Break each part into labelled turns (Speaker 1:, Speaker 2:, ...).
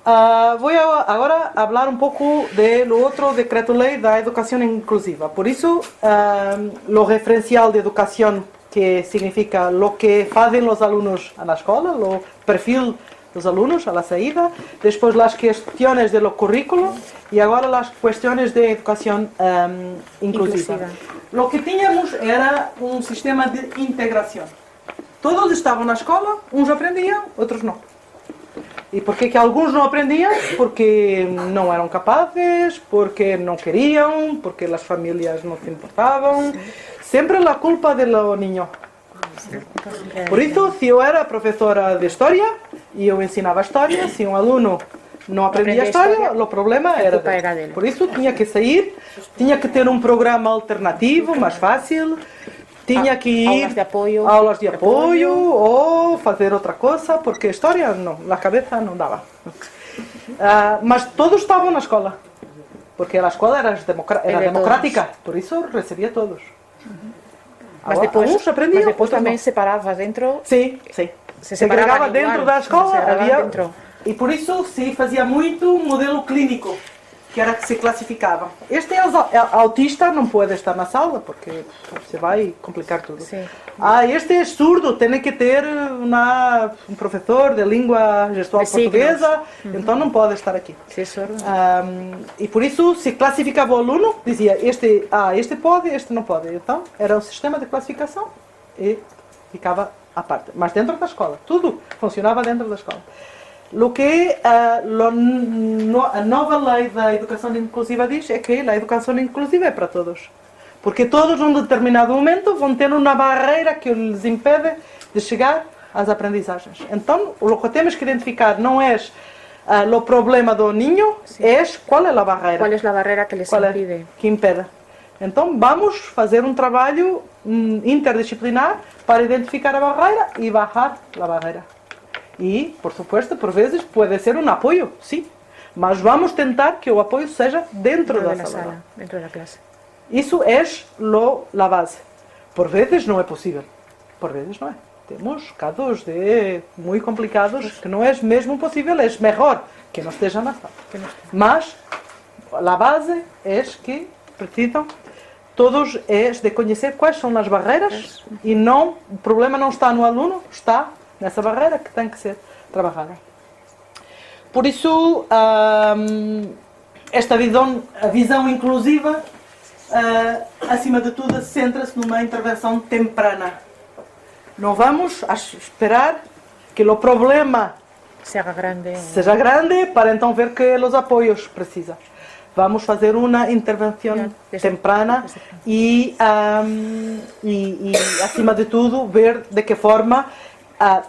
Speaker 1: Voy ahora a hablar un poco de lo otro decreto ley da educación inclusiva. Por eso, lo referencial de educación, que significa lo que hacen los alumnos a la escuela, lo perfil dos alunos a la saída, después las cuestiones de lo currículo y ahora las cuestiones de educación inclusiva. Lo que teníamos era un sistema de integración. Todos estaban na escola, uns aprendiam, outros não. E porquê que alguns não aprendiam? Porque não eram capazes, porque não queriam, porque as famílias não se importavam. Sempre a culpa do niño. Por isso, se eu era professora de história e eu ensinava história, se um aluno não aprendia história, o problema era dele. Por isso, tinha que sair, tinha que ter um programa alternativo, mais fácil. Tinha que ir aulas de apoio ou fazer outra coisa, porque a história não, na cabeça não dava. Mas todos estavam na escola, porque a escola era democrática, por isso recebia todos.
Speaker 2: Mas depois também separava dentro.
Speaker 1: Sim, sim. Se segregava dentro da escola, e por isso se fazia muito modelo clínico, que era que se classificava. Este autista não pode estar na sala porque se vai complicar tudo. Sim. Este é surdo, tem que ter um professor de língua gestual portuguesa, então não pode estar aqui.
Speaker 2: Sim, surdo.
Speaker 1: E por isso se classificava o aluno, dizia este pode, este não pode. Então era um sistema de classificação e ficava à parte. Mas dentro da escola, tudo funcionava dentro da escola. O que a nova lei da educação inclusiva diz é que a educação inclusiva é para todos. Porque todos, num determinado momento, vão ter uma barreira que lhes impede de chegar às aprendizagens. Então, o que temos que identificar não é o problema do niño, é qual é a barreira.
Speaker 2: Qual é a barreira que lhes impede.
Speaker 1: Que impede. Então, vamos fazer um trabalho interdisciplinar para identificar a barreira e baixar a barreira. E, por supuesto, por vezes pode ser um apoio, sim, mas vamos tentar que o apoio seja dentro da sala,
Speaker 2: dentro da classe.
Speaker 1: Isso é a base. Por vezes não é possível, por vezes não é. Temos casos muito complicados que não é mesmo possível, é melhor que não esteja na sala. Mas a base é que precisam todos de conhecer quais são as barreiras e não, o problema não está no aluno, está nessa barreira que tem que ser trabalhada. Por isso, esta visão inclusiva, acima de tudo, centra-se numa intervenção temprana. Não vamos esperar que o problema seja grande para então ver que os apoios precisam. Vamos fazer uma intervenção temprana e, acima de tudo, ver de que forma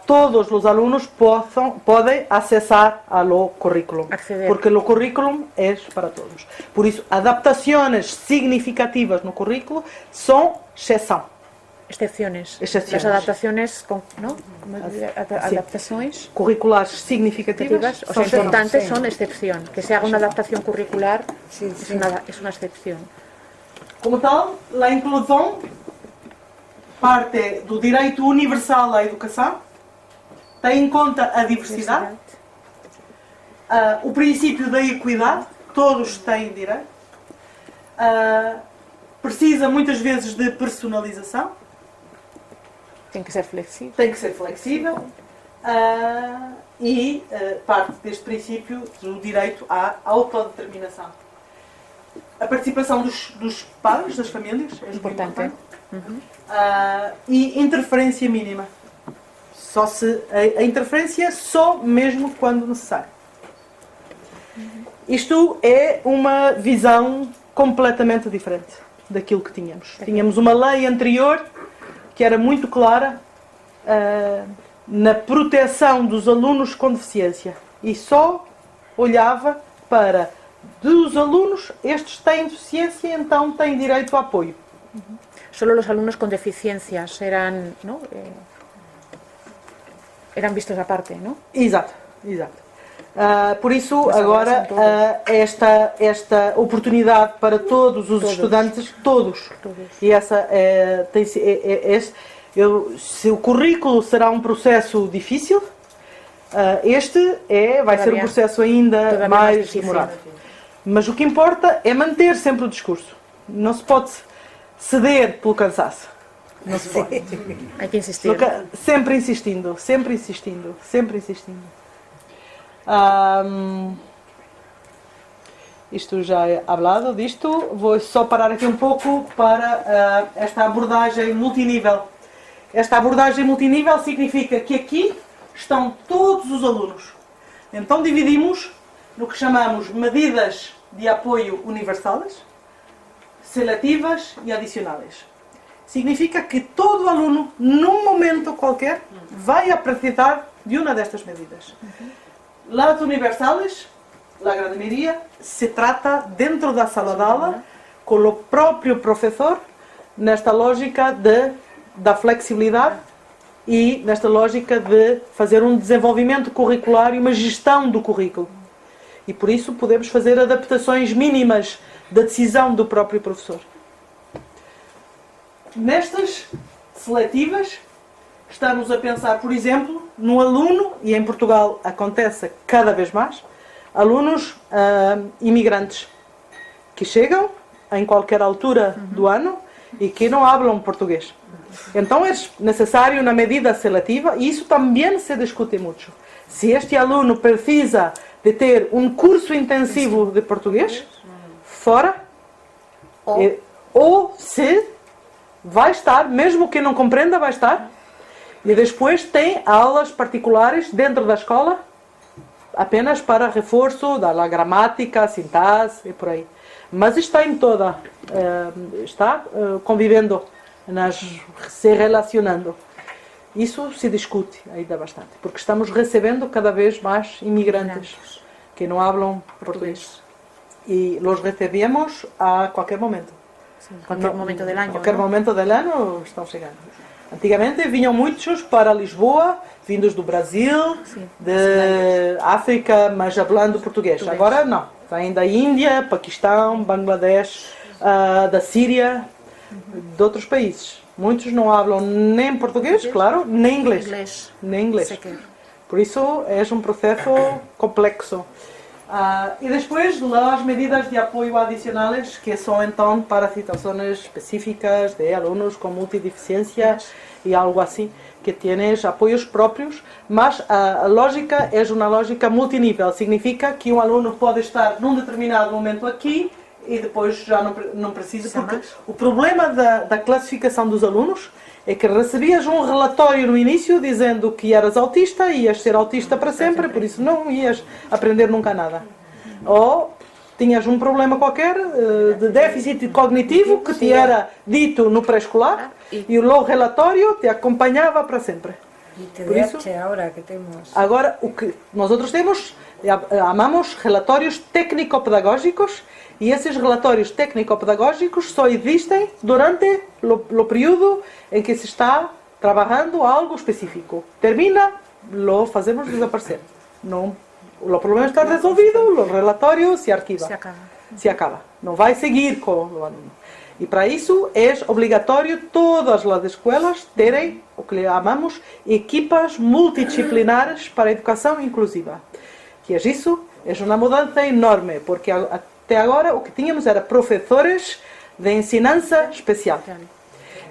Speaker 1: todos os alunos podem acessar ao currículo, porque o currículo é para todos. Por isso, adaptações significativas no currículo são exceção.
Speaker 2: Excepciones. As adaptações, ¿no? Adaptações
Speaker 1: curriculares significativas,
Speaker 2: o sea, importantes son excepción. Que se haga una adaptación curricular es una excepción.
Speaker 1: Como tal, a inclusão parte do direito universal à educação, tem em conta a diversidade, o princípio da equidade, todos têm direito, precisa muitas vezes de personalização,
Speaker 2: tem que ser flexível,
Speaker 1: e parte deste princípio do direito à autodeterminação. A participação dos pais, das famílias, é importante. E interferência mínima. A interferência só mesmo quando necessário. Isto é uma visão completamente diferente daquilo que tínhamos. Tínhamos uma lei anterior que era muito clara na proteção dos alunos com deficiência e só olhava para dos alunos, estes têm deficiência, então têm direito a apoio.
Speaker 2: Solo os alunos com deficiências eram, ¿no? Eram vistos à parte, não?
Speaker 1: Exato. Por isso, agora, esta oportunidade para todos os estudantes, todos. E essa se o currículo será um processo difícil, Este vai ser um processo ainda mais demorado. Mas o que importa é manter sempre o discurso. Não se pode ceder pelo cansaço. Não se pode.
Speaker 2: Hay que insistir.
Speaker 1: Sempre insistindo, sempre insistindo, sempre insistindo. Isto já é falado disto. Vou só parar aqui um pouco para esta abordagem multinível. Esta abordagem multinível significa que aqui estão todos os alunos. Então dividimos no que chamamos medidas de apoio universais, seletivas e adicionais. Significa que todo aluno, num momento qualquer, vai precisar de uma destas medidas. Las universales, la gran mayoría, se trata dentro da sala de aula, com o próprio professor, nesta lógica da flexibilidade e nesta lógica de fazer um desenvolvimento curricular e uma gestão do currículo. E por isso podemos fazer adaptações mínimas da decisão do próprio professor. Nestas seletivas, estamos a pensar, por exemplo, no aluno, e em Portugal acontece cada vez mais, alunos imigrantes que chegam em qualquer altura do ano e que não falam português. Então é necessário uma medida seletiva, e isso também se discute muito. Se este aluno precisa de ter um curso intensivo de português fora, ou se vai estar, mesmo que não compreenda, vai estar, e depois tem aulas particulares dentro da escola, apenas para reforço da gramática, sintaxe e por aí. Mas está em toda, está convivendo, se relacionando. Isso se discute ainda bastante, porque estamos recebendo cada vez mais imigrantes que não falam português. E os recebemos a qualquer momento.
Speaker 2: Sim, qualquer momento do ano.
Speaker 1: Qualquer momento do ano estão chegando. Antigamente vinham muitos para Lisboa, vindos do Brasil, de África, mas falando português. Agora não. Vêm da Índia, Paquistão, Bangladesh, da Síria, de outros países. Muitos não falam nem português, claro, nem inglês. Nem inglês. Por isso é um processo complexo. E depois as medidas de apoio adicionais, que são então para situações específicas de alunos com multideficiência e algo assim, que tienes apoios próprios, mas a lógica é uma lógica multinível. Significa que um aluno pode estar num determinado momento aqui e depois já não precisa, porque o problema da classificação dos alunos é que recebias um relatório no início dizendo que eras autista e ias ser autista para sempre, por isso não ias aprender nunca nada. Ou tinhas um problema qualquer de déficit cognitivo que te era dito no pré-escolar e o relatório te acompanhava para sempre.
Speaker 3: Por isso,
Speaker 1: agora o que nós outros temos, chamamos relatórios técnico-pedagógicos, e esses relatórios técnico-pedagógicos só existem durante o período em que se está trabalhando algo específico. Termina, lo fazemos desaparecer. Não, o problema está resolvido, o relatório se arquiva. Se acaba. Não vai seguir com o aluno. E para isso é obrigatório todas as escolas terem o que chamamos equipas multidisciplinares para a educação inclusiva. Que é isso? É uma mudança enorme, porque até agora o que tínhamos era professores de ensinança especial.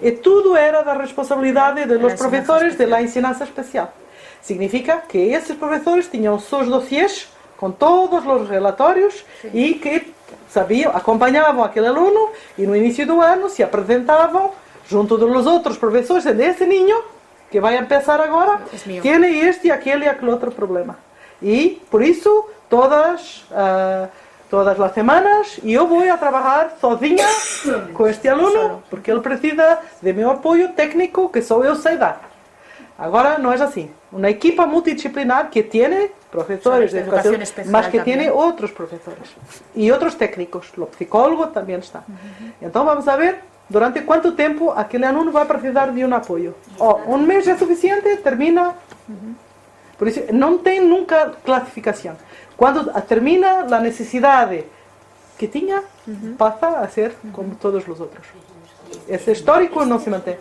Speaker 1: E tudo era da responsabilidade dos professores da ensinança especial. Significa que esses professores tinham seus dossiês com todos os relatórios e que sabiam, acompanhavam aquele aluno e no início do ano se apresentavam junto dos outros professores desse ninho que vai começar agora, tem este, aquele e aquele outro problema. E por isso todas as semanas eu vou a trabalhar sozinha com este aluno, porque ele precisa de meu apoio técnico que só eu sei dar. Agora não é assim. Uma equipa multidisciplinar que tem professores de educação, mas que tem outros professores e outros técnicos. O psicólogo também está. Então vamos ver durante quanto tempo aquele aluno vai precisar de um apoio. Um mês é suficiente, termina. Por isso não tem nunca classificação. Quando termina a necessidade que tinha, passa a ser como todos os outros. Esse histórico não se mantém.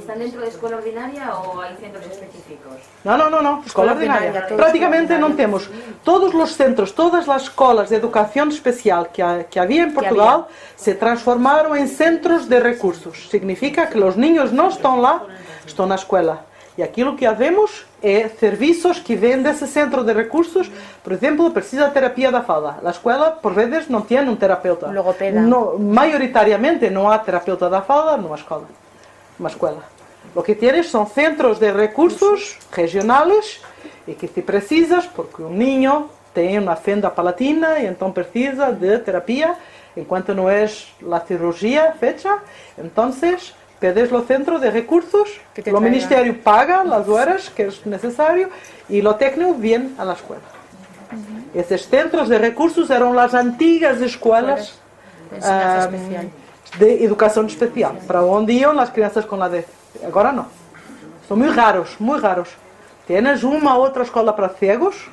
Speaker 3: ¿Están dentro de escuela ordinaria o hay centros específicos?
Speaker 1: No, escola ordinaria. Praticamente no temos. Todos los centros, todas las escolas de educación especial que había en Portugal se transformaron en centros de recursos. Significa que los niños no están lá, estão na escola. E aquilo que hacemos é serviços que vêm desse centro de recursos. Por exemplo, precisa de terapia da fala. A escola, por vezes, não tem um terapeuta.
Speaker 2: Logopeda.
Speaker 1: Maioritariamente não há terapeuta da fala numa escola. O que tienes são centros de recursos regionais e que te precisas, porque um niño tem uma fenda palatina e então precisa de terapia, enquanto não é a cirurgia feita, então pedes o centro de recursos, o Ministerio paga as horas que é necessário e o técnico vem à escola. Esses centros de recursos eram as antigas escolas de educação especial, para onde iam as crianças com a DEF. Agora não. São muito raros, muito raros. Tienes uma outra escola para cegos,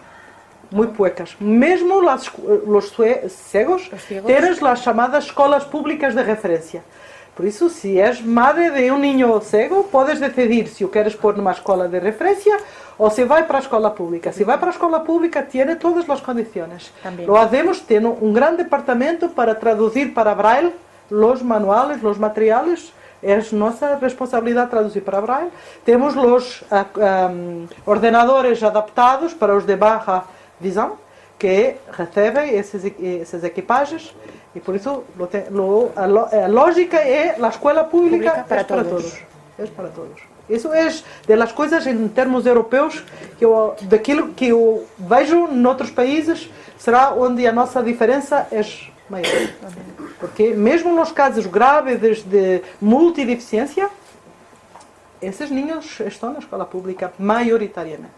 Speaker 1: muito poucas. Mesmo os cegos, tienes as chamadas escolas públicas de referência. Por isso, se és madre de um niño cego, podes decidir se o queres pôr numa escola de referência ou se vai para a escola pública. Se vai para a escola pública, tem todas as condições. Lo hacemos, tem um grande departamento para traduzir para Braille os manuais, os materiais. É nossa responsabilidade traduzir para Braille. Temos os ordenadores adaptados para os de baixa visão, que recebem essas equipagens. E por isso a lógica é a escola pública para todos. É para todos. Isso é das coisas em termos europeus daquilo que eu vejo em outros países, será onde a nossa diferença é maior. Porque mesmo nos casos graves de multideficiência, esses niños estão na escola pública maioritariamente.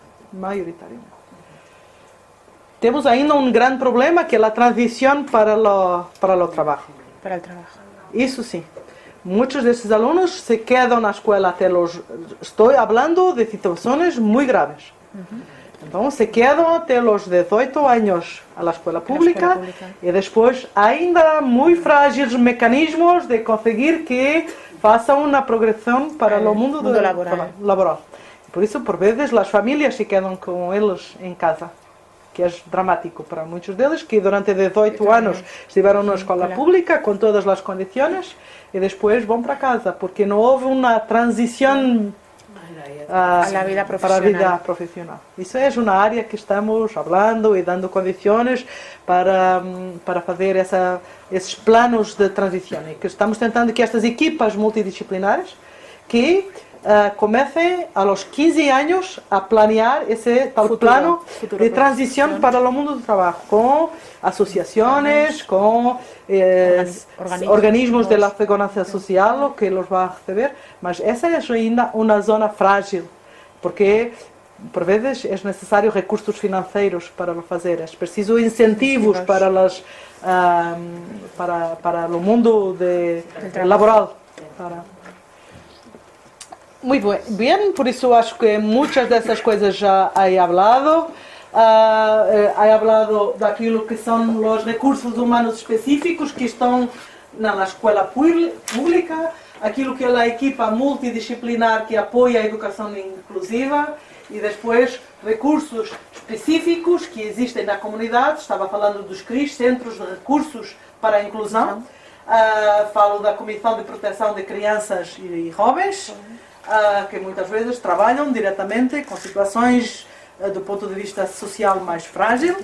Speaker 1: Temos ainda um grande problema que é a transição para o trabalho.
Speaker 2: Para o trabalho.
Speaker 1: Isso sim. Muitos desses alunos se quedam na escola até Estou falando de situações muito graves. Então, se quedam até os 18 anos à escola pública e depois ainda muito frágeis mecanismos de conseguir que façam uma progressão para o mundo laboral. Por isso, por vezes, as famílias se quedam com eles em casa. Que é dramático para muitos deles, que durante 18 anos estiveram na escola pública com todas as condições e depois vão para casa, porque não houve uma transição para a vida profissional. Isso é uma área que estamos falando e dando condições para fazer esses planos de transição e que estamos tentando que estas equipas multidisciplinares que comecem aos 15 anos a planear esse tal plano de transição para o mundo do trabalho, com associações, com organismos da segurança social que os vão receber, mas essa é ainda uma zona frágil, porque por vezes é necessário recursos financeiros para o fazer, é preciso incentivos para o mundo laboral. Muito bem, por isso acho que muitas dessas coisas já he hablado. He hablado daquilo que são os recursos humanos específicos que estão na escola pública, aquilo que é a equipa multidisciplinar que apoia a educação inclusiva e depois recursos específicos que existem na comunidade. Estava falando dos CRIs, Centros de Recursos para a Inclusão. Falo da Comissão de Proteção de Crianças e Jovens, que muitas vezes trabalham diretamente com situações do ponto de vista social mais frágil.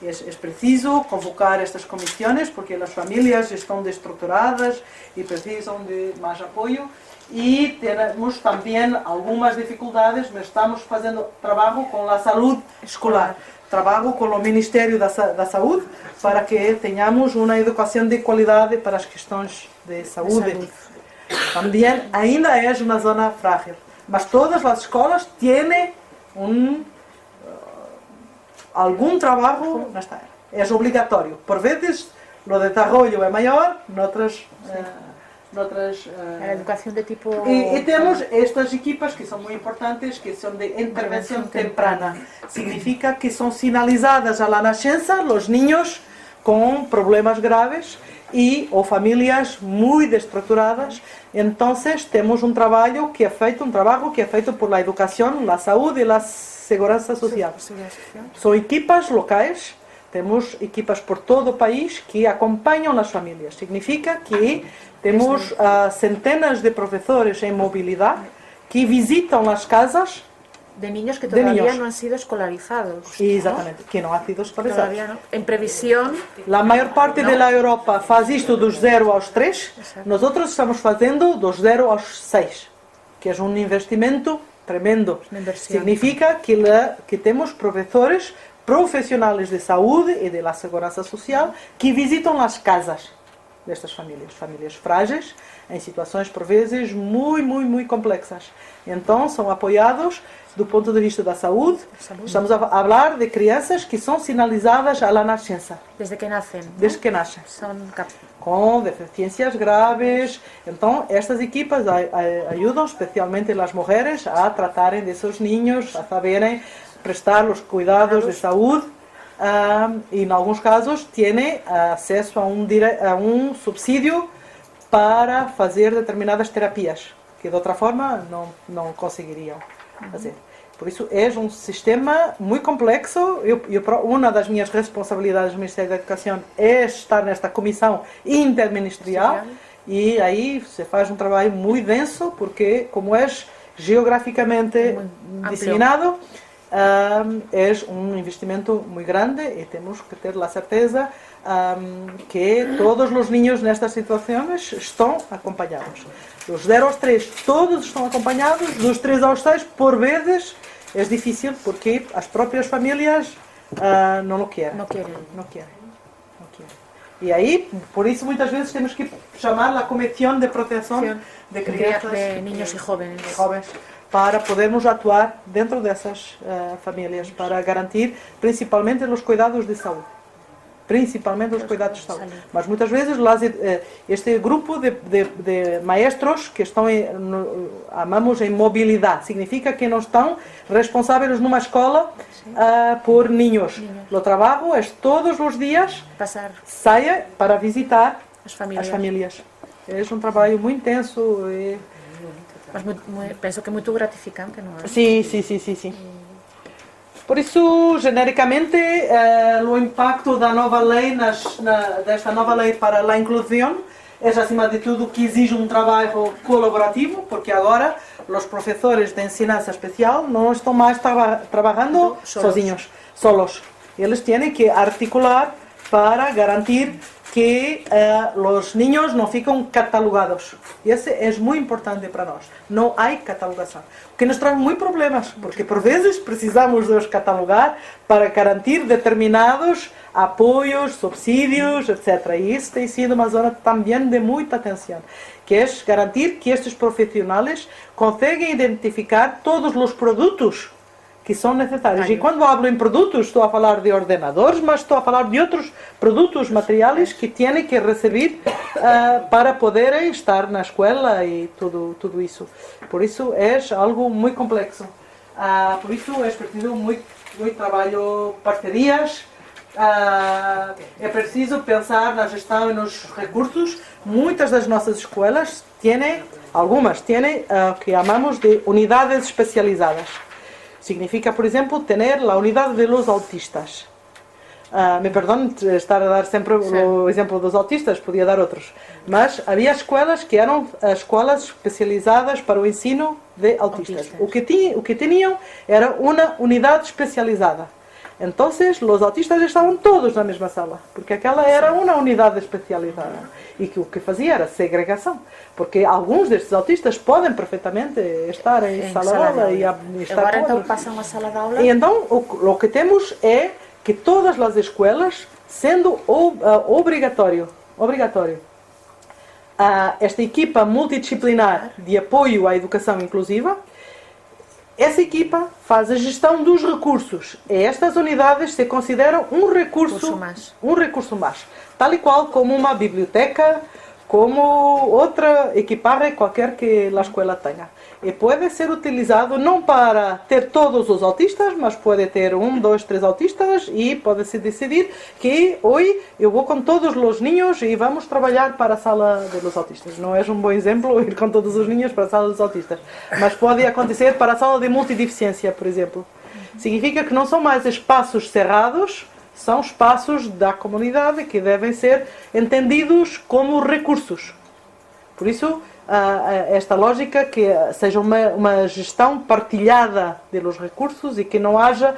Speaker 1: É preciso convocar estas comissões porque as famílias estão destruturadas e precisam de mais apoio. E temos também algumas dificuldades, mas estamos fazendo trabalho com a saúde escolar, trabalho com o Ministério da Saúde para que tenhamos uma educação de qualidade para as questões de saúde. Também ainda é uma zona frágil, mas todas as escolas têm algum trabalho nesta área. É obrigatório. Por vezes, o desenvolvimento é maior, noutras
Speaker 2: a educação de tipo...
Speaker 1: E temos estas equipas que são muito importantes, que são de intervenção temprana. Significa que são sinalizadas à nascença os niños con problemas graves ou famílias muito destruturadas. Entonces temos um trabalho que é feito por la educação, la saúde e la segurança social. São equipas locais. Temos equipas por todo o país que acompanham as famílias. Significa que temos centenas de professores em mobilidade que visitam as casas
Speaker 2: de niños que todavía no han sido escolarizados.
Speaker 1: Exatamente, que não han sido escolarizados.
Speaker 2: Todavía no. En previsión.
Speaker 1: A maior parte da Europa faz isto dos 0 aos 3. Nós estamos fazendo dos 0 aos 6, que é um investimento tremendo. Significa que temos professores profissionais de saúde e de la segurança social que visitam as casas destas famílias frágeis, em situações por vezes muito complexas. Então são apoiados do ponto de vista da saúde. Estamos a falar de crianças que são sinalizadas à nascença.
Speaker 2: Desde que nascem.
Speaker 1: Desde que nascem. Com deficiências graves. Então estas equipas ajudam especialmente as mulheres a tratarem desses ninhos, a saberem prestar os cuidados de saúde e, em alguns casos, têm acesso a um subsídio para fazer determinadas terapias que, de outra forma, não conseguiriam fazer. Por isso, é um sistema muito complexo. Uma das minhas responsabilidades no Ministério da Educação é estar nesta comissão interministerial e aí se faz um trabalho muito denso, porque, como é geograficamente disseminado, é um investimento muito grande e temos que ter a certeza que todos os niños nestas situações estão acompanhados. Dos 0 aos 3 todos estão acompanhados, dos 3 aos 6 por vezes é difícil porque as próprias famílias não querem. E aí, por isso muitas vezes temos que chamar a Comissão de Proteção de Crianças
Speaker 2: de Niños e Jóvenes
Speaker 1: para podermos atuar dentro dessas famílias, para garantir principalmente os cuidados de saúde. Mas muitas vezes este grupo de maestros que estão, amamos em mobilidade, significa que não estão responsáveis numa escola por niños. O trabalho é todos os dias saia para visitar as famílias. É um trabalho muito intenso.
Speaker 2: Mas penso que é muito gratificante, não é?
Speaker 1: Sim. Por isso, genericamente, o impacto da nova lei, desta nova lei para a inclusão, é, acima de tudo, que exige um trabalho colaborativo, porque agora os professores de ensinança especial não estão mais trabalhando solos. Eles têm que articular para garantir que os niños não ficam catalogados. E isso é muito importante para nós. Não há catalogação. O que nos traz muitos problemas, porque por vezes precisamos de os catalogar para garantir determinados apoios, subsídios, etc. E isso tem sido uma zona também de muita atenção, que é garantir que estes profissionais conseguem identificar todos os produtos que são necessários. E quando falo em produtos, estou a falar de ordenadores, mas estou a falar de outros produtos materiais que têm que receber para poderem estar na escola e tudo isso. Por isso é algo muito complexo. Por isso é preciso muito trabalho, parcerias, é preciso pensar na gestão e nos recursos. Muitas das nossas escolas algumas têm o que chamamos de unidades especializadas. Significa, por exemplo, ter a unidade de los autistas. Me perdone estar a dar sempre o exemplo dos autistas, podia dar outros. Mas havia escolas que eram escolas especializadas para o ensino de autistas. O que tinham era uma unidade especializada. Então, os autistas estavam todos na mesma sala, porque aquela era uma unidade especializada. E que o que fazia era segregação, porque alguns destes autistas podem perfeitamente estar em sala de aula e estar
Speaker 2: agora então passam a sala de aula.
Speaker 1: E então o que temos é que todas as escolas, sendo obrigatório, esta equipa multidisciplinar de apoio à educação inclusiva, essa equipa faz a gestão dos recursos. E estas unidades se consideram um recurso mais, tal e qual como uma biblioteca, como outra equipagem qualquer que a escola tenha. e pode ser utilizado não para ter todos os autistas, mas pode ter 1, 2, 3 autistas e pode-se decidir que hoje eu vou com todos os niños e vamos trabalhar para a sala dos autistas. Não é um bom exemplo ir com todos os niños para a sala dos autistas, mas pode acontecer para a sala de multideficiência, por exemplo. Significa que não são mais espaços cerrados, são espaços da comunidade que devem ser entendidos como recursos. Por isso, esta lógica que seja uma gestão partilhada dos recursos e que não haja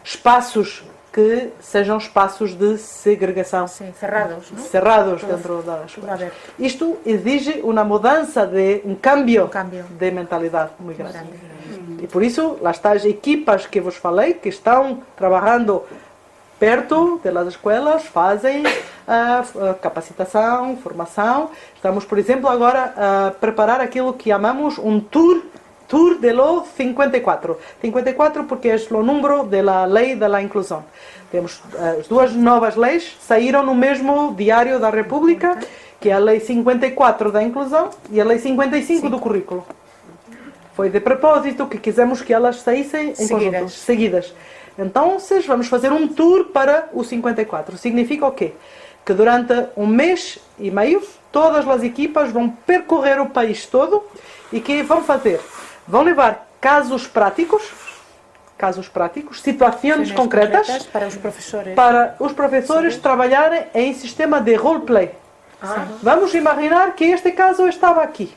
Speaker 1: espaços que sejam espaços de segregação.
Speaker 2: Sim, cerrados, não?
Speaker 1: Cerrados dentro da escola. Isto exige uma mudança, um cambio de mentalidade muito grande. E por isso, as tais equipas que vos falei, que estão trabalhando perto das escolas, fazem capacitação, formação. Estamos, por exemplo, agora a preparar aquilo que chamamos Tour de los 54. 54 porque é o número da lei da inclusão. Temos as duas novas leis, saíram no mesmo Diário da República, que é a lei 54 da inclusão e a lei 55 do currículo. Foi de propósito que quisemos que elas saíssem em conjunto, seguidas. Então, vamos fazer um tour para o 54. Significa o quê? Que durante 1 mês e meio, todas as equipas vão percorrer o país todo e que vão fazer? Vão levar casos práticos, situações concretas para os professores trabalharem em sistema de roleplay. Vamos imaginar que este caso estava aqui.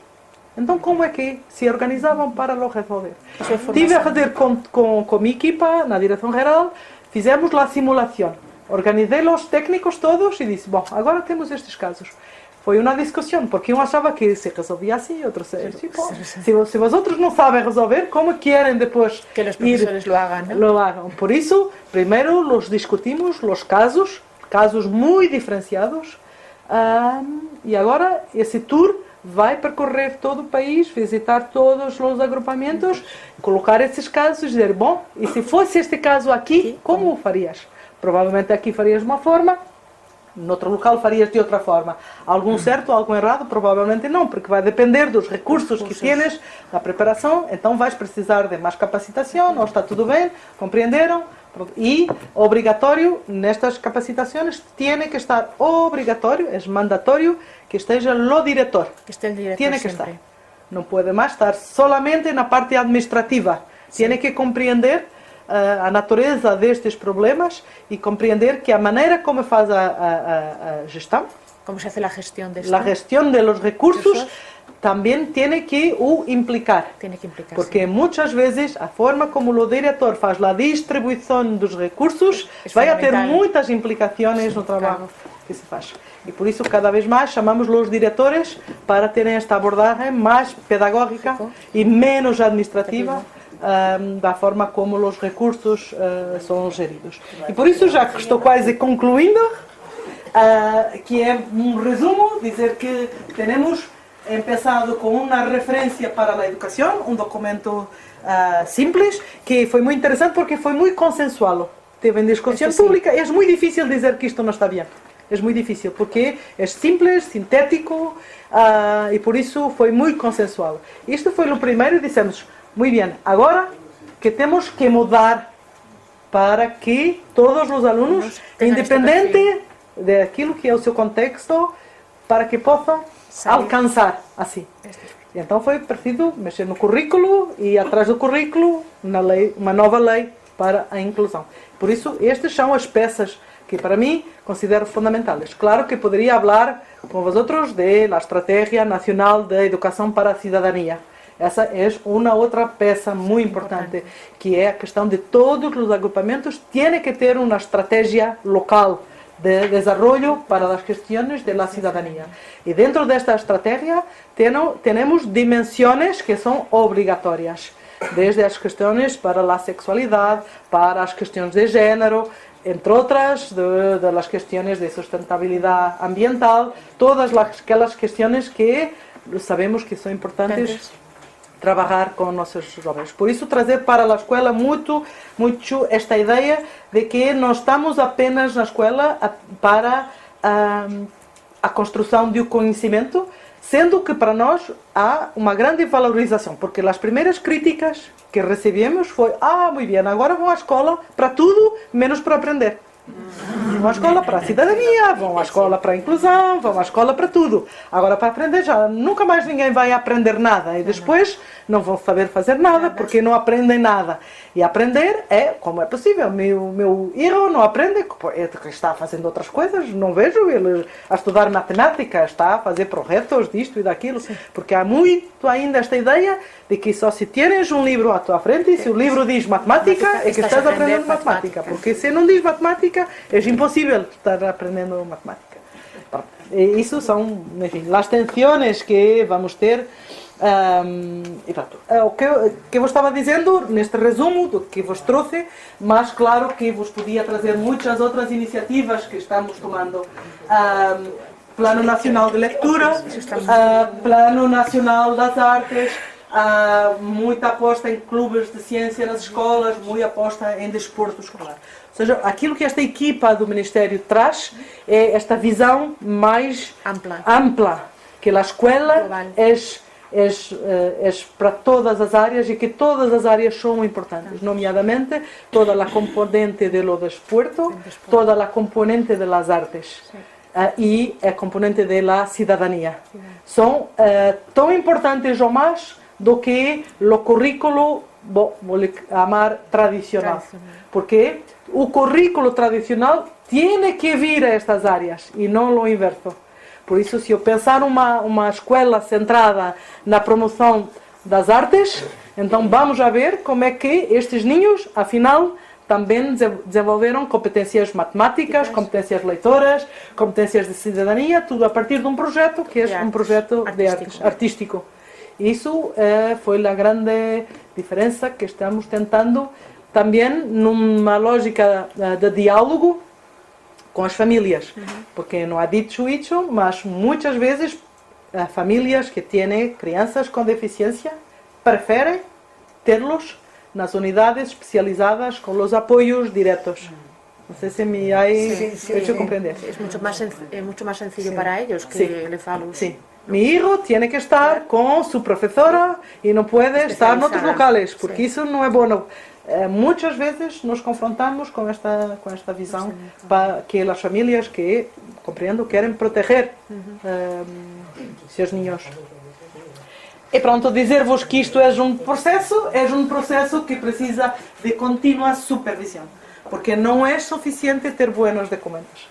Speaker 1: Então, como é que se organizavam para lo resolver? Tive a fazer com a minha equipa, na direção-geral, fizemos a simulação. Organizei os técnicos todos e disse, bom, agora temos estes casos. Foi uma discussão, porque um achava que se resolvia assim, outro se vosotros não sabem resolver, como querem depois
Speaker 2: que os professores lo
Speaker 1: hagan? Por isso, primeiro os discutimos, os casos muito diferenciados, e agora esse tour vai percorrer todo o país, visitar todos os agrupamentos, colocar esses casos e dizer, bom, e se fosse este caso aqui, como o farias? Provavelmente aqui farias de uma forma, no outro local farias de outra forma. Algum certo, algum errado? Provavelmente não, porque vai depender dos recursos que tienes, da preparação, então vais precisar de mais capacitação, ou está tudo bem, compreenderam? E obrigatório, nestas capacitações, tem que estar obrigatório, é mandatório, que esteja o diretor. Tiene que estar. Não pode mais estar solamente na parte administrativa. Tiene que compreender a natureza destes problemas e compreender que a maneira como faz a gestão,
Speaker 2: como se hace a
Speaker 1: gestão dos recursos, também tem que o implicar. Porque muitas vezes a forma como o diretor faz a distribuição dos recursos vai ter muitas implicações no trabalho que se faz. E por isso cada vez mais chamamos os diretores para terem esta abordagem mais pedagógica e menos administrativa da forma como os recursos são geridos. E por isso, já que estou quase concluindo, que é resumo, dizer que temos empezado com uma referência para a educação, documento simples, que foi muito interessante porque foi muito consensual. Teve em discussão pública, é muito difícil dizer que isto não está bem. É muito difícil, porque é simples, sintético, e por isso foi muito consensual. Isto foi o primeiro e dissemos, muito bem, agora que temos que mudar para que todos os alunos, independente daquilo que é o seu contexto, para que possam alcançar assim. Então foi preciso mexer no currículo e atrás do currículo uma nova lei para a inclusão. Por isso, estas são as peças que para mim considero fundamentais. Claro que poderia falar com vosotros da Estratégia Nacional de Educação para a Cidadania. Essa é uma outra peça muito importante, que é a questão de todos os agrupamentos têm que ter uma estratégia local de desenvolvimento para as questões da cidadania. E dentro desta estratégia temos dimensões que são obrigatórias, desde as questões para a sexualidade, para as questões de género, entre outras, das questões de sustentabilidade ambiental, todas aquelas questões que sabemos que são importantes trabalhar com nossos jovens. Por isso, trazer para a escola muito esta ideia de que não estamos apenas na escola para a construção de um conhecimento, Sendo que para nós há uma grande valorização, porque as primeiras críticas que recebemos foi: muito bem, agora vão à escola para tudo, menos para aprender. Vão à escola para a cidadania, vão à escola para a inclusão, vão à escola para tudo. Agora, para aprender, já nunca mais ninguém vai aprender nada. E depois não vão saber fazer nada, porque não aprendem nada. E aprender como é possível. Meu filho não aprende, está fazendo outras coisas, não vejo ele a estudar matemática, está a fazer projetos disto e daquilo. Sim. Porque há muito ainda esta ideia de que só se tens um livro à tua frente, e se o livro diz matemática, é que estás aprendendo matemática. Porque se não diz matemática, é impossível estar aprendendo matemática. Isso são, enfim, as tensões que vamos ter. E pronto, o que eu estava dizendo neste resumo do que vos trouxe, mas claro que vos podia trazer muitas outras iniciativas que estamos tomando. Plano Nacional de Leitura, Plano Nacional das Artes, muita aposta em clubes de ciência nas escolas, muita aposta em desporto escolar. Ou seja, aquilo que esta equipa do Ministério traz é esta visão mais ampla que a escola é para todas as áreas e que todas as áreas são importantes, nomeadamente toda a componente do desporto, toda a componente das artes e a componente da cidadania. São tão importantes ou mais do que o currículo, vou chamar tradicional, porque o currículo tradicional tem que vir a estas áreas e não o inverso. Por isso, se eu pensar uma escola centrada na promoção das artes, então vamos a ver como é que estes ninhos, afinal, também desenvolveram competências matemáticas, competências leitoras, competências de cidadania, tudo a partir de um projeto que é um projeto de artes, artístico. Isso foi a grande diferença que estamos tentando também numa lógica de diálogo com as famílias, porque não há dicho isso, mas muitas vezes famílias que têm crianças com deficiência preferem tê-los nas unidades especializadas com os apoios diretos. Não sei se me há hecho compreender.
Speaker 2: Es mucho más sencillo para ellos que levarlos.
Speaker 1: Sí. Mi hijo tiene que estar con su profesora y no puede estar en otros locales, porque eso no es bueno. Muitas vezes nos confrontamos com esta visão para que as famílias que, compreendo, querem proteger seus ninhos. E pronto, dizer-vos que isto é um processo que precisa de contínua supervisão, porque não é suficiente ter buenos documentos.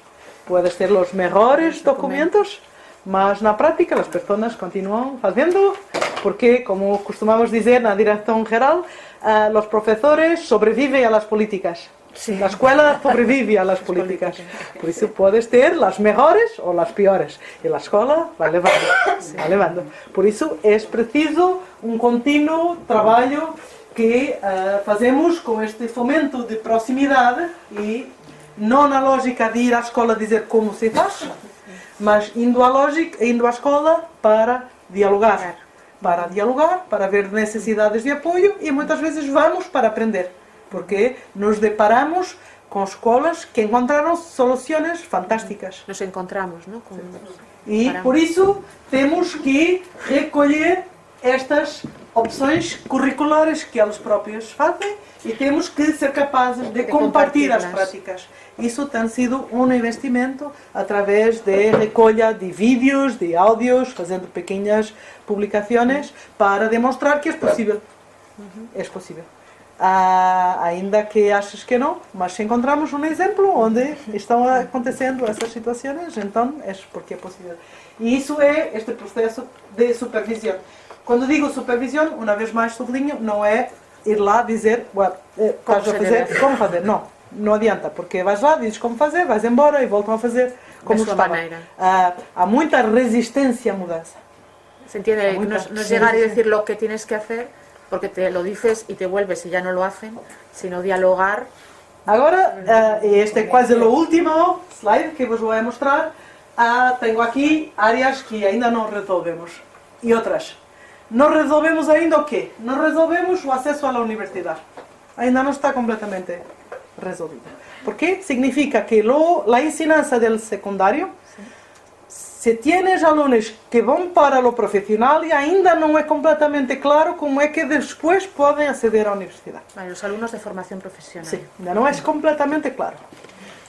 Speaker 1: Puedes ter os melhores documentos, mas na prática as pessoas continuam fazendo, porque, como costumamos dizer na direção geral, os professores sobrevivem a las políticas. Sí. A escola sobrevive a las políticas. Por isso podes ter as melhores ou as piores. E a escola vai levando. Por isso é preciso um contínuo trabalho que fazemos com este fomento de proximidade e não na lógica de ir à escola dizer como se faz, mas indo à escola para dialogar. Para ver necessidades de apoio e muitas vezes vamos para aprender, porque nos deparamos com escolas que encontraram soluções fantásticas.
Speaker 2: Nos encontramos, não?
Speaker 1: E por isso temos que recolher estas opções curriculares que eles próprios fazem e temos que ser capazes de compartilhar as práticas. Isso tem sido um investimento através de recolha de vídeos, de áudios, fazendo pequenas publicações para demonstrar que é possível. É possível. Ainda que aches que não, mas se encontramos um exemplo onde estão acontecendo essas situações, então é porque é possível. E isso é este processo de supervisão. Quando digo supervisão, uma vez mais sublinho, não é ir lá dizer como fazer. Não adianta, porque vais lá, dizes como fazer, vais embora e voltam a fazer como estava. Há muita resistência à mudança.
Speaker 2: Se entiende, no es llegar y decir lo que tienes que hacer, porque te lo dices y te vuelves y ya no lo hacen, sino dialogar.
Speaker 1: Agora, este é quase o último slide que vos vou mostrar. Tenho aqui áreas que ainda não resolvemos e outras. Não resolvemos ainda o quê? Não resolvemos o acesso à universidade. Ainda não está completamente resolvido. Porque significa que a ensinança do secundário se tienes alunos que vão para o profissional e ainda não é completamente claro como é que depois podem aceder à universidade.
Speaker 2: Vale, os alunos de formación profesional.
Speaker 1: Sim, ainda não é completamente claro.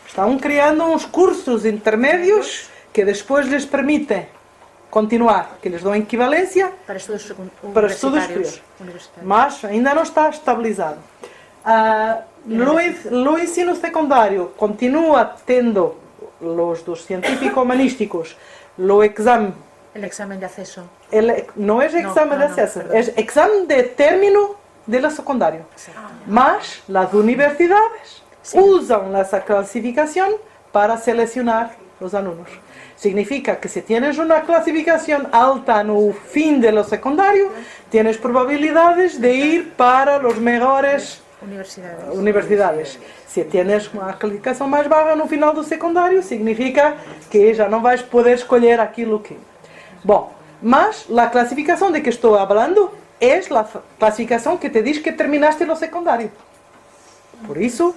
Speaker 1: Estão criando uns cursos intermédios que depois lhes permitem continuar, que lhes dão equivalência
Speaker 2: para estudos
Speaker 1: universitários. Mas ainda não está estabilizado. No ensino secundário continua tendo os dos científico-humanísticos o exame.
Speaker 2: El examen de acceso.
Speaker 1: No es examen de acceso, es examen de término de la secundaria. Mas las universidades usan esa clasificación para seleccionar los alumnos. Significa que si tienes una clasificación alta no fin de lo secundario, tienes probabilidades de ir para los mejores universidades. Se tienes uma classificação mais baixa no final do secundário, significa que já não vais poder escolher aquilo que... Bom, mas a classificação de que estou falando é a classificação que te diz que terminaste o secundário. Por isso,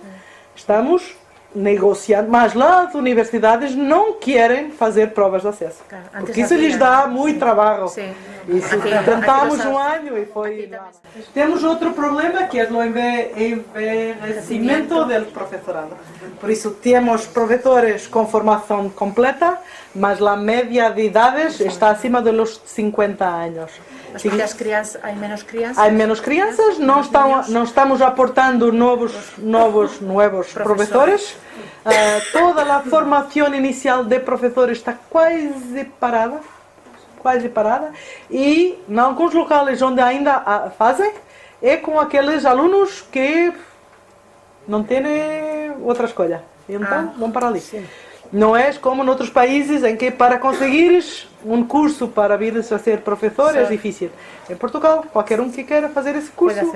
Speaker 1: estamos negociando, mas as universidades não querem fazer provas de acesso. Porque isso lhes dá muito trabalho. Isso, tentamos um ano e foi... Temos outro problema que é o envelhecimento do professorado. Por isso, temos professores com formação completa, mas a média de idades está acima dos 50 anos.
Speaker 2: Há menos crianças?
Speaker 1: Há menos crianças, não estamos aportando novos professores. Toda a formação inicial de professores está quase parada. E em alguns locais onde ainda fazem, é com aqueles alunos que não têm outra escolha. Então, vão para ali. Sim. Não é como em outros países em que para conseguires um curso para vir a ser professor é difícil. Em Portugal, qualquer que queira fazer esse curso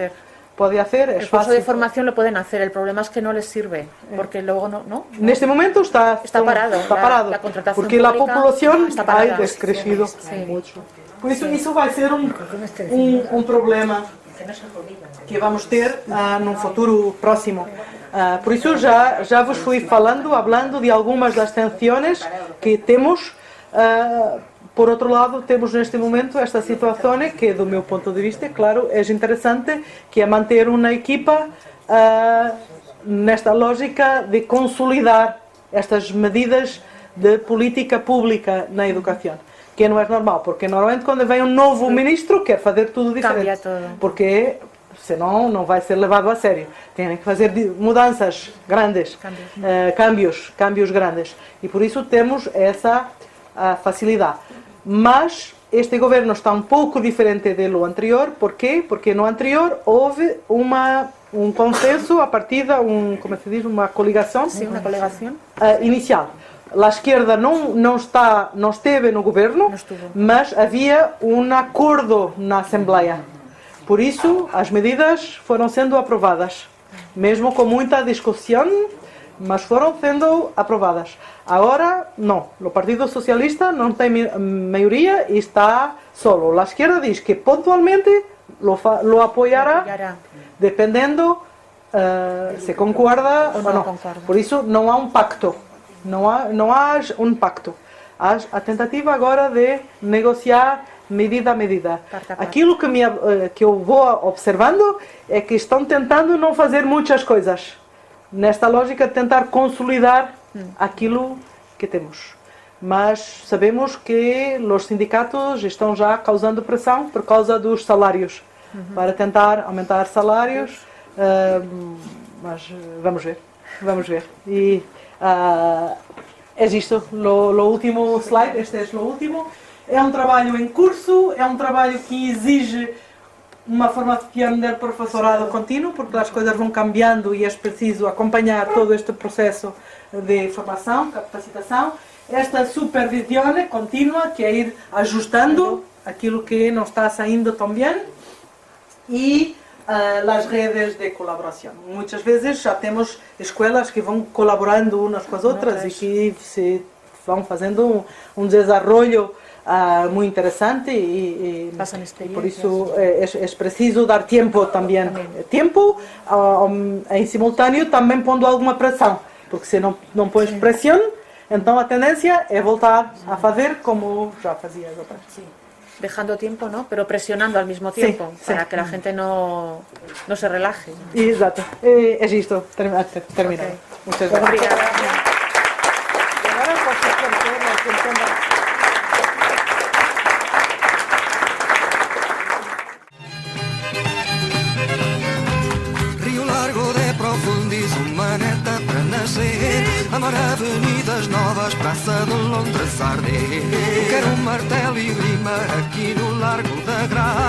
Speaker 1: pode fazer, é fácil.
Speaker 2: El curso de formación lo pueden hacer, el problema es que no les sirve, porque luego no.
Speaker 1: Neste momento está parado,
Speaker 2: la contratación
Speaker 1: porque a população ha descrescido muito. Por isso vai ser um problema que vamos ter num futuro próximo. Por isso já vos fui hablando de algumas das tensões que temos. Por outro lado, temos neste momento esta situação que, do meu ponto de vista, claro, é interessante, que é manter uma equipa nesta lógica de consolidar estas medidas de política pública na educação. Que não é normal, porque normalmente quando vem um novo ministro quer fazer tudo diferente. Porque senão não vai ser levado a sério. Tem que fazer mudanças grandes, cambios grandes. E por isso temos essa facilidade. Mas este governo está um pouco diferente do anterior. Por quê? Porque no anterior houve um consenso a partir de uma coligação, inicial. A esquerda não esteve no governo, mas havia um acordo na Assembleia. Por isso, as medidas foram sendo aprovadas, mesmo com muita discussão, mas foram sendo aprovadas. Agora, não. O Partido Socialista não tem maioria e está solo. A esquerda diz que pontualmente lo apoiará, dependendo se concorda ou não. Por isso, não há um pacto. Não há um pacto. Há a tentativa agora de negociar medida a medida. Aquilo que eu vou observando é que estão tentando não fazer muitas coisas. Nesta lógica de tentar consolidar aquilo que temos. Mas sabemos que os sindicatos estão já causando pressão por causa dos salários, para tentar aumentar salários, mas vamos ver. E é isto, o último slide, este é o último. É um trabalho em curso, é um trabalho que exige uma formação do professorado contínuo, porque as coisas vão cambiando e é preciso acompanhar todo este processo de formação, capacitação. Esta supervisão contínua, que é ir ajustando aquilo que não está saindo tão bem, e as redes de colaboração. Muitas vezes já temos escolas que vão colaborando umas com as outras e que se vão fazendo um desenvolvimento muito interessante e por isso é preciso dar tempo também. Tempo em simultâneo também pondo alguma pressão, porque se não pões pressão, Então a tendência é voltar a fazer como já fazias.
Speaker 2: Sí. Dejando tiempo, ¿no? Pero presionando al mismo tiempo,
Speaker 1: sí.
Speaker 2: para que la gente no se relaje.
Speaker 1: Exato. É isto. Terminado.
Speaker 2: Ok.
Speaker 1: Muchas gracias.
Speaker 2: Obrigada.
Speaker 1: E agora posso esclarecer a questão da...
Speaker 4: Rio Largo de Profundis, uma neta para nascer. Amar avenidas novas, Praça de Londres arder. Quero um martelo e rima aqui no Largo da Graça.